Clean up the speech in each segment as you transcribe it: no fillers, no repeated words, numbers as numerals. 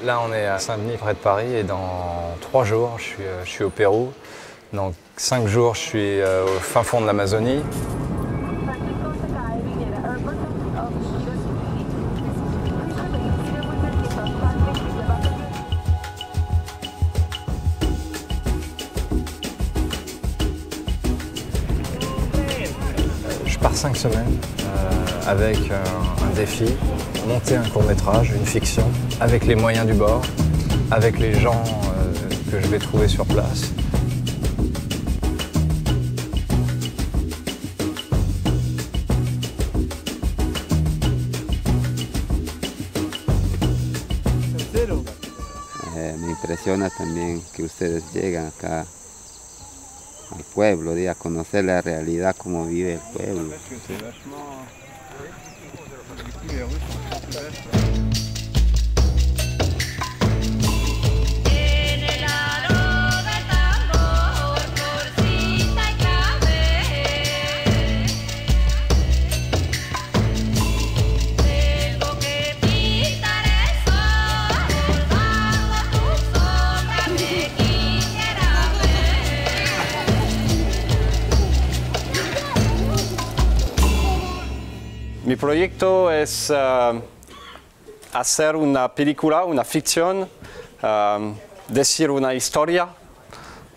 Là, on est à Saint-Denis, près de Paris, et dans 3 jours, je suis au Pérou. Dans 5 jours, je suis au fin fond de l'Amazonie. Je pars 5 semaines avec un défi, monter un court-métrage, une fiction, avec les moyens du bord, avec les gens que je vais trouver sur place. Me impresiona también que ustedes llegan acá al pueblo, a conocer la realidad, cómo vive el pueblo. Mi proyecto es hacer una película, una ficción, decir una historia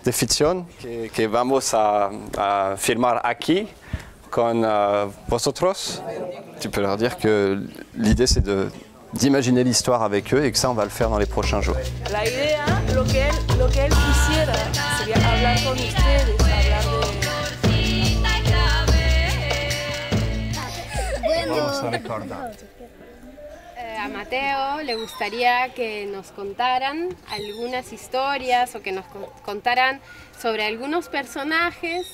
de ficción que vamos a filmar aquí con vosotros. Tu peux leur dire que l'idée c'est d'imaginer l'histoire avec eux et que ça on va le faire dans les prochains jours. La idea, lo que él quisiera sería hablar con ustedes, hablar de... A Mateo le gustaría que nos contaran algunas historias o que nos contaran sobre algunos personajes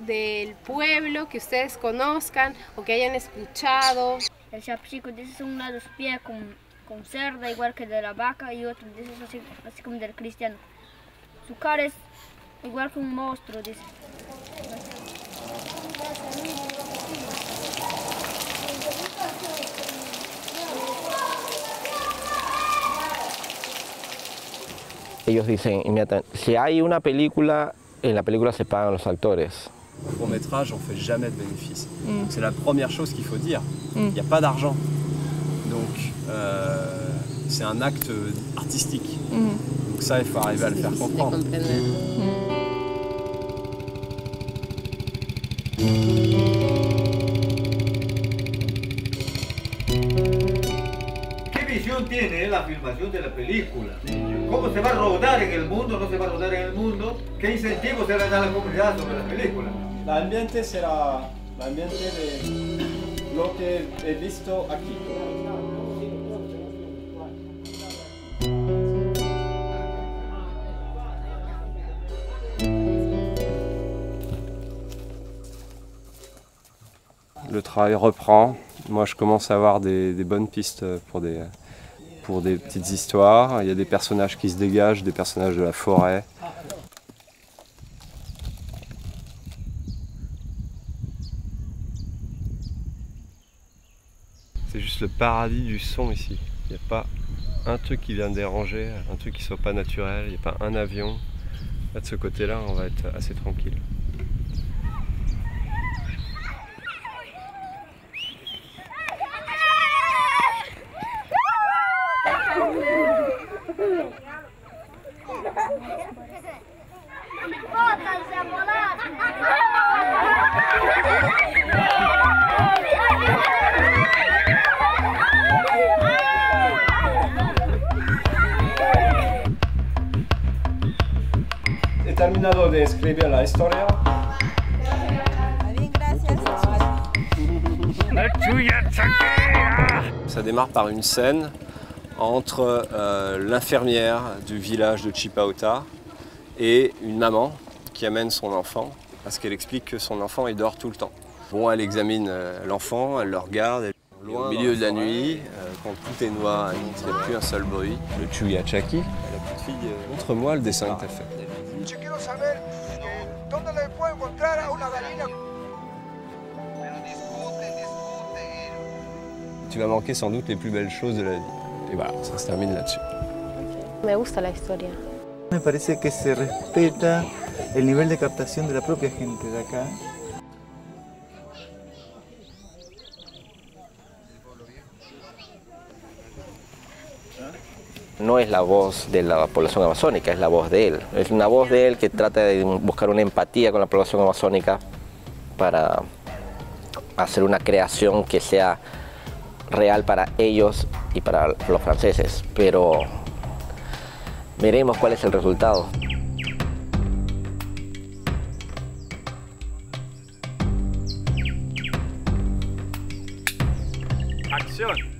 del pueblo que ustedes conozcan o que hayan escuchado. El chapchico de esos son unos pies con cerda igual que de la vaca y otros de esos así como del cristiano. Su cara es igual que un monstruo, dice. Ellos dicen inmediatamente, si hay una película, en la película se pagan los actores. Un court-métrage, on ne fait jamais de bénéfice. C'est la première chose qu'il faut dire. Il n'y a pas d'argent. Donc, c'est un acte artistique. Donc ça, il faut arriver à le faire comprendre. ¿Qué visión tiene la filmación de la película? ¿Cómo se va a rodar en el mundo? ¿No se va a rodar en el mundo? ¿Qué incentivos se le da a la comunidad sobre la película? El ambiente será el ambiente de lo que he visto aquí. Le travail reprend. Moi, je commence à avoir des bonnes pistes pour des petites histoires. Il y a des personnages qui se dégagent, des personnages de la forêt. C'est juste le paradis du son ici. Il n'y a pas un truc qui vient déranger, un truc qui ne soit pas naturel, il n'y a pas un avion. Là, de ce côté-là, on va être assez tranquille. He terminado de escribir la historia. Bien, gracias. Ça démarre par une scène entre l'infirmière du village de Chipauta et une maman qui amène son enfant parce qu'elle explique que son enfant il dort tout le temps. Bon, elle examine l'enfant, elle le regarde, au milieu de la nuit, quand tout est noir, il n'y a plus un seul bruit. Le Chuyachaki, la petite fille, montre-moi le dessin que tu as fait. Tu vas manquer sans doute les plus belles choses de la vie. Et voilà, ça se termine là-dessus. Me gusta la historia. Me parece que se respeta el nivel de captación de la propia gente de acá. No es la voz de la población amazónica, es la voz de él. Es una voz de él que trata de buscar una empatía con la población amazónica para hacer una creación que sea real para ellos y para los franceses. Pero veremos cuál es el resultado. ¡Acción!